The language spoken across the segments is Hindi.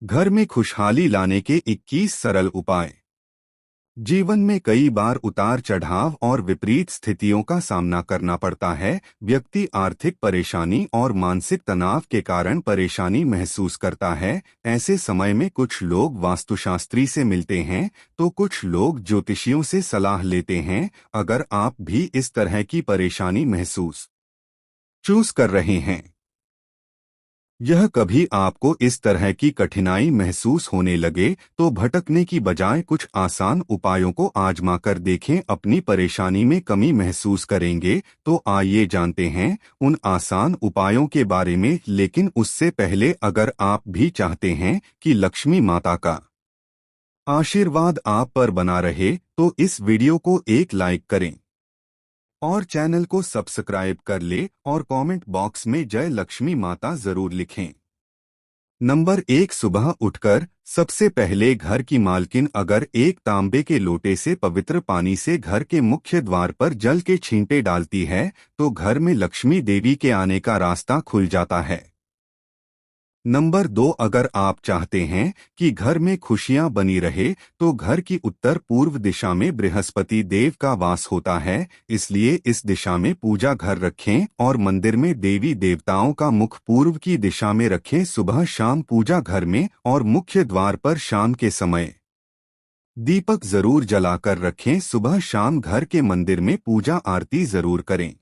घर में खुशहाली लाने के 21 सरल उपाय। जीवन में कई बार उतार चढ़ाव और विपरीत स्थितियों का सामना करना पड़ता है। व्यक्ति आर्थिक परेशानी और मानसिक तनाव के कारण परेशानी महसूस करता है। ऐसे समय में कुछ लोग वास्तुशास्त्री से मिलते हैं तो कुछ लोग ज्योतिषियों से सलाह लेते हैं। अगर आप भी इस तरह की परेशानी महसूस चूज कर रहे हैं, यह कभी आपको इस तरह की कठिनाई महसूस होने लगे तो भटकने की बजाय कुछ आसान उपायों को आजमा कर देखें। अपनी परेशानी में कमी महसूस करेंगे तो आइए जानते हैं उन आसान उपायों के बारे में। लेकिन उससे पहले अगर आप भी चाहते हैं कि लक्ष्मी माता का आशीर्वाद आप पर बना रहे तो इस वीडियो को एक लाइक करें और चैनल को सब्सक्राइब कर ले और कमेंट बॉक्स में जय लक्ष्मी माता जरूर लिखें। नंबर 1, सुबह उठकर सबसे पहले घर की मालकिन अगर एक तांबे के लोटे से पवित्र पानी से घर के मुख्य द्वार पर जल के छींटे डालती है तो घर में लक्ष्मी देवी के आने का रास्ता खुल जाता है। नंबर 2, अगर आप चाहते हैं कि घर में खुशियां बनी रहे तो घर की उत्तर पूर्व दिशा में बृहस्पति देव का वास होता है, इसलिए इस दिशा में पूजा घर रखें और मंदिर में देवी देवताओं का मुख पूर्व की दिशा में रखें। सुबह शाम पूजा घर में और मुख्य द्वार पर शाम के समय दीपक जरूर जलाकर रखें। सुबह शाम घर के मंदिर में पूजा आरती जरूर करें।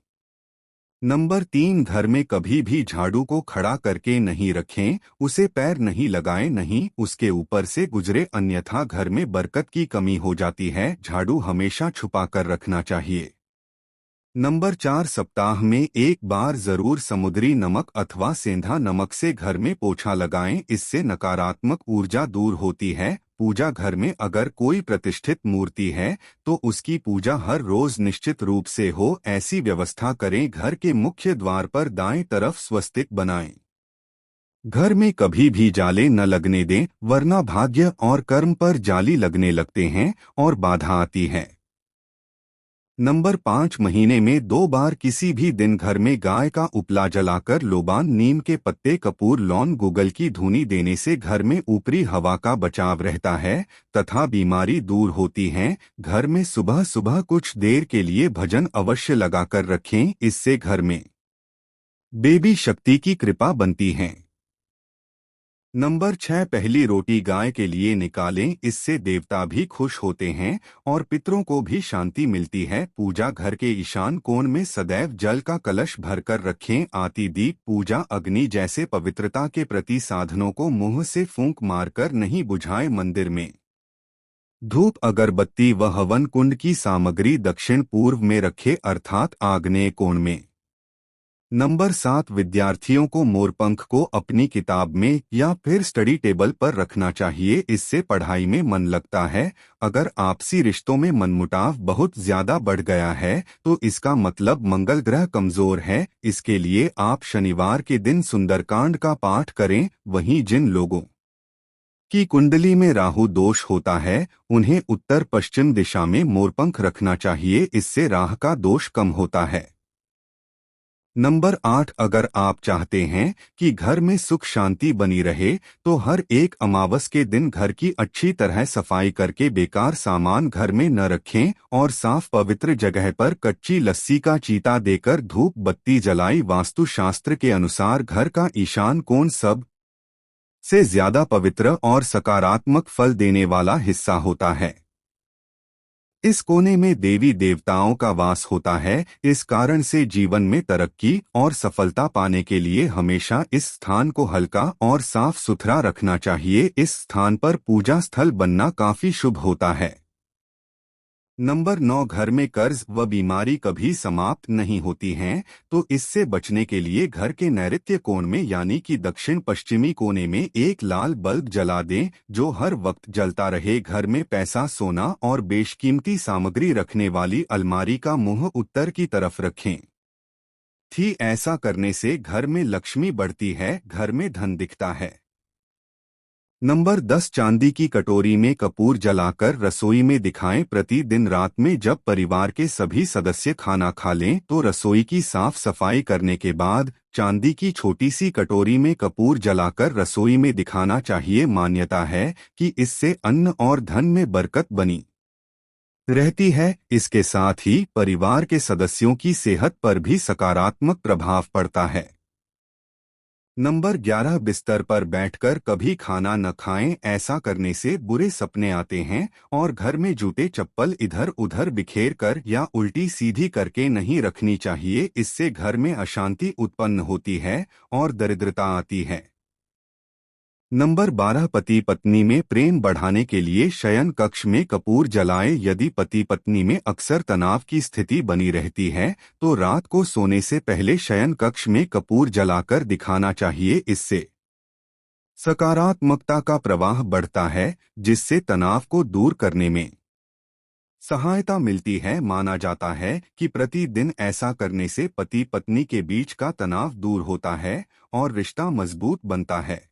नंबर 3, घर में कभी भी झाड़ू को खड़ा करके नहीं रखें, उसे पैर नहीं लगाएं, नहीं उसके ऊपर से गुजरे, अन्यथा घर में बरकत की कमी हो जाती है। झाड़ू हमेशा छुपा कर रखना चाहिए। नंबर 4, सप्ताह में एक बार जरूर समुद्री नमक अथवा सेंधा नमक से घर में पोछा लगाएं, इससे नकारात्मक ऊर्जा दूर होती है। पूजा घर में अगर कोई प्रतिष्ठित मूर्ति है तो उसकी पूजा हर रोज निश्चित रूप से हो, ऐसी व्यवस्था करें। घर के मुख्य द्वार पर दाएं तरफ स्वस्तिक बनाएं। घर में कभी भी जाले न लगने दें, वरना भाग्य और कर्म पर जाली लगने लगते हैं और बाधा आती है। नंबर 5, महीने में 2 बार किसी भी दिन घर में गाय का उपला जलाकर लोबान, नीम के पत्ते, कपूर, लौंग, गुगल की धुनी देने से घर में ऊपरी हवा का बचाव रहता है तथा बीमारी दूर होती है। घर में सुबह सुबह कुछ देर के लिए भजन अवश्य लगाकर रखें, इससे घर में देवी शक्ति की कृपा बनती है। नंबर 6, पहली रोटी गाय के लिए निकालें, इससे देवता भी खुश होते हैं और पितरों को भी शांति मिलती है। पूजा घर के ईशान कोण में सदैव जल का कलश भरकर रखें। आती, दीप, पूजा अग्नि जैसे पवित्रता के प्रति साधनों को मुंह से फूंक मारकर नहीं बुझाएं। मंदिर में धूप, अगरबत्ती व हवन कुंड की सामग्री दक्षिण पूर्व में रखे, अर्थात आग्नेय कोण में। नंबर 7, विद्यार्थियों को मोरपंख को अपनी किताब में या फिर स्टडी टेबल पर रखना चाहिए, इससे पढ़ाई में मन लगता है। अगर आपसी रिश्तों में मनमुटाव बहुत ज्यादा बढ़ गया है तो इसका मतलब मंगल ग्रह कमजोर है। इसके लिए आप शनिवार के दिन सुंदरकांड का पाठ करें। वहीं जिन लोगों की कुंडली में राहु दोष होता है उन्हें उत्तर पश्चिम दिशा में मोरपंख रखना चाहिए, इससे राह का दोष कम होता है। नंबर 8, अगर आप चाहते हैं कि घर में सुख शांति बनी रहे तो हर एक अमावस के दिन घर की अच्छी तरह सफाई करके बेकार सामान घर में न रखें और साफ पवित्र जगह पर कच्ची लस्सी का चीता देकर धूप बत्ती जलाई। वास्तुशास्त्र के अनुसार घर का ईशान कोण सब से ज्यादा पवित्र और सकारात्मक फल देने वाला हिस्सा होता है। इस कोने में देवी देवताओं का वास होता है, इस कारण से जीवन में तरक्की और सफलता पाने के लिए हमेशा इस स्थान को हल्का और साफ सुथरा रखना चाहिए। इस स्थान पर पूजा स्थल बनना काफी शुभ होता है। नंबर 9, घर में कर्ज व बीमारी कभी समाप्त नहीं होती हैं, तो इससे बचने के लिए घर के नैऋत्य कोण में यानी कि दक्षिण पश्चिमी कोने में एक लाल बल्ब जला दें जो हर वक्त जलता रहे। घर में पैसा, सोना और बेशकीमती सामग्री रखने वाली अलमारी का मुंह उत्तर की तरफ रखें। ऐसा करने से घर में लक्ष्मी बढ़ती है, घर में धन दिखता है। नंबर 10, चांदी की कटोरी में कपूर जलाकर रसोई में दिखाएं। प्रतिदिन रात में जब परिवार के सभी सदस्य खाना खा लें तो रसोई की साफ सफाई करने के बाद चांदी की छोटी सी कटोरी में कपूर जलाकर रसोई में दिखाना चाहिए। मान्यता है कि इससे अन्न और धन में बरकत बनी रहती है। इसके साथ ही परिवार के सदस्यों की सेहत पर भी सकारात्मक प्रभाव पड़ता है। नंबर 11, बिस्तर पर बैठकर कभी खाना न खाएं। ऐसा करने से बुरे सपने आते हैं और घर में जूते चप्पल इधर उधर बिखेर कर या उल्टी सीधी करके नहीं रखनी चाहिए। इससे घर में अशांति उत्पन्न होती है और दरिद्रता आती है। नंबर 12, पति पत्नी में प्रेम बढ़ाने के लिए शयन कक्ष में कपूर जलाएं। यदि पति पत्नी में अक्सर तनाव की स्थिति बनी रहती है तो रात को सोने से पहले शयन कक्ष में कपूर जलाकर दिखाना चाहिए। इससे सकारात्मकता का प्रवाह बढ़ता है जिससे तनाव को दूर करने में सहायता मिलती है। माना जाता है कि प्रतिदिन ऐसा करने से पति पत्नी के बीच का तनाव दूर होता है और रिश्ता मजबूत बनता है।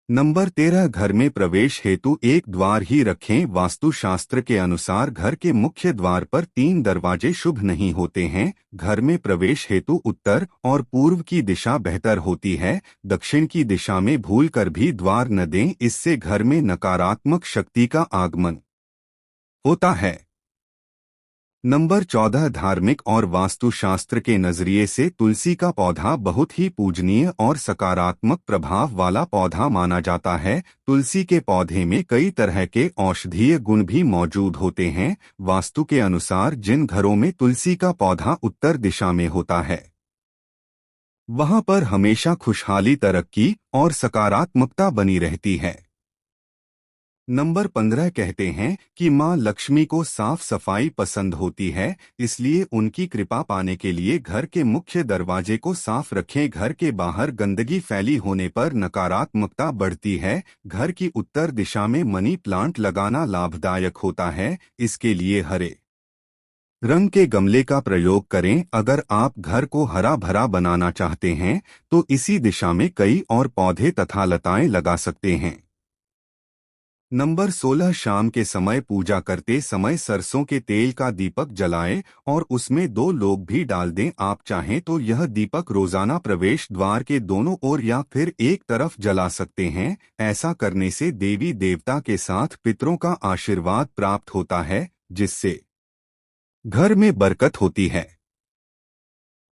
नंबर 13, घर में प्रवेश हेतु एक द्वार ही रखें। वास्तुशास्त्र के अनुसार घर के मुख्य द्वार पर 3 दरवाजे शुभ नहीं होते हैं। घर में प्रवेश हेतु उत्तर और पूर्व की दिशा बेहतर होती है। दक्षिण की दिशा में भूलकर भी द्वार न दें, इससे घर में नकारात्मक शक्ति का आगमन होता है। नंबर 14, धार्मिक और वास्तुशास्त्र के नजरिए से तुलसी का पौधा बहुत ही पूजनीय और सकारात्मक प्रभाव वाला पौधा माना जाता है। तुलसी के पौधे में कई तरह के औषधीय गुण भी मौजूद होते हैं। वास्तु के अनुसार जिन घरों में तुलसी का पौधा उत्तर दिशा में होता है वहां पर हमेशा खुशहाली, तरक्की और सकारात्मकता बनी रहती है। नंबर 15, कहते हैं कि मां लक्ष्मी को साफ सफाई पसंद होती है, इसलिए उनकी कृपा पाने के लिए घर के मुख्य दरवाजे को साफ रखें। घर के बाहर गंदगी फैली होने पर नकारात्मकता बढ़ती है। घर की उत्तर दिशा में मनी प्लांट लगाना लाभदायक होता है। इसके लिए हरे रंग के गमले का प्रयोग करें। अगर आप घर को हरा भरा बनाना चाहते हैं तो इसी दिशा में कई और पौधे तथा लताएं लगा सकते हैं। नंबर 16, शाम के समय पूजा करते समय सरसों के तेल का दीपक जलाएं और उसमें 2 लोग भी डाल दें। आप चाहें तो यह दीपक रोजाना प्रवेश द्वार के दोनों ओर या फिर एक तरफ जला सकते हैं। ऐसा करने से देवी देवता के साथ पितरों का आशीर्वाद प्राप्त होता है जिससे घर में बरकत होती है।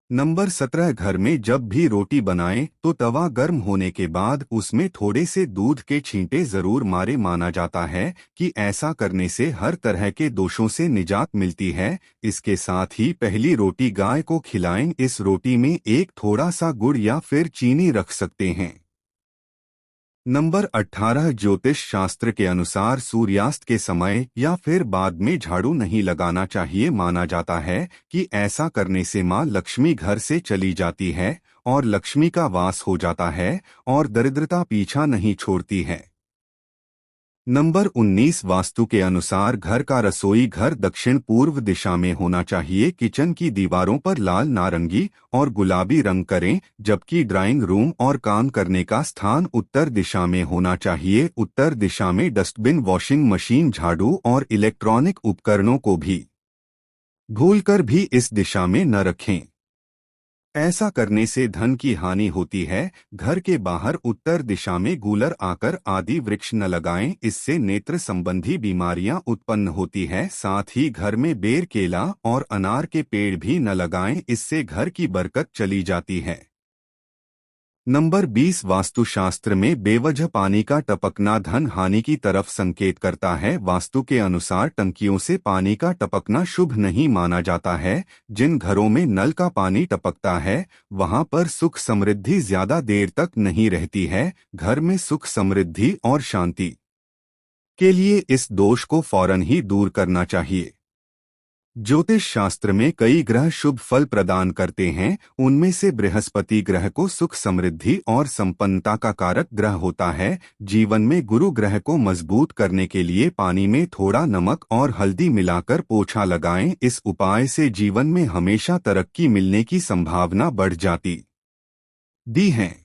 नंबर 17, घर में जब भी रोटी बनाएं तो तवा गर्म होने के बाद उसमें थोड़े से दूध के छींटे जरूर मारे। माना जाता है कि ऐसा करने से हर तरह के दोषों से निजात मिलती है। इसके साथ ही पहली रोटी गाय को खिलाएं। इस रोटी में एक थोड़ा सा गुड़ या फिर चीनी रख सकते हैं। नंबर 18, ज्योतिष शास्त्र के अनुसार सूर्यास्त के समय या फिर बाद में झाड़ू नहीं लगाना चाहिए। माना जाता है कि ऐसा करने से मां लक्ष्मी घर से चली जाती है और लक्ष्मी का वास हो जाता है और दरिद्रता पीछा नहीं छोड़ती है। नंबर 19, वास्तु के अनुसार घर का रसोई घर दक्षिण पूर्व दिशा में होना चाहिए। किचन की दीवारों पर लाल, नारंगी और गुलाबी रंग करें, जबकि ड्राइंग रूम और काम करने का स्थान उत्तर दिशा में होना चाहिए। उत्तर दिशा में डस्टबिन, वॉशिंग मशीन, झाड़ू और इलेक्ट्रॉनिक उपकरणों को भी भूलकर भी इस दिशा में न रखें। ऐसा करने से धन की हानि होती है। घर के बाहर उत्तर दिशा में गूलर, आकर आदि वृक्ष न लगाएं, इससे नेत्र संबंधी बीमारियां उत्पन्न होती है। साथ ही घर में बेर, केला और अनार के पेड़ भी न लगाएं, इससे घर की बरकत चली जाती है। नंबर 20, वास्तुशास्त्र में बेवजह पानी का टपकना धन हानि की तरफ संकेत करता है। वास्तु के अनुसार टंकियों से पानी का टपकना शुभ नहीं माना जाता है। जिन घरों में नल का पानी टपकता है वहां पर सुख समृद्धि ज्यादा देर तक नहीं रहती है। घर में सुख समृद्धि और शांति के लिए इस दोष को फौरन ही दूर करना चाहिए। ज्योतिष शास्त्र में कई ग्रह शुभ फल प्रदान करते हैं। उनमें से बृहस्पति ग्रह को सुख, समृद्धि और संपन्नता का कारक ग्रह होता है। जीवन में गुरु ग्रह को मजबूत करने के लिए पानी में थोड़ा नमक और हल्दी मिलाकर पोछा लगाएं। इस उपाय से जीवन में हमेशा तरक्की मिलने की संभावना बढ़ जाती दी है।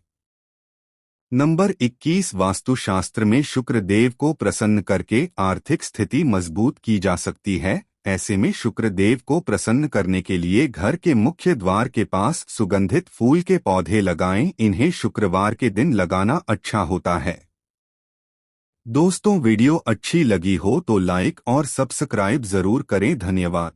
नंबर 21 वास्तुशास्त्र में शुक्र देव को प्रसन्न करके आर्थिक स्थिति मजबूत की जा सकती है। ऐसे में शुक्र देव को प्रसन्न करने के लिए घर के मुख्य द्वार के पास सुगंधित फूल के पौधे लगाएं। इन्हें शुक्रवार के दिन लगाना अच्छा होता है। दोस्तों, वीडियो अच्छी लगी हो तो लाइक और सब्सक्राइब जरूर करें। धन्यवाद।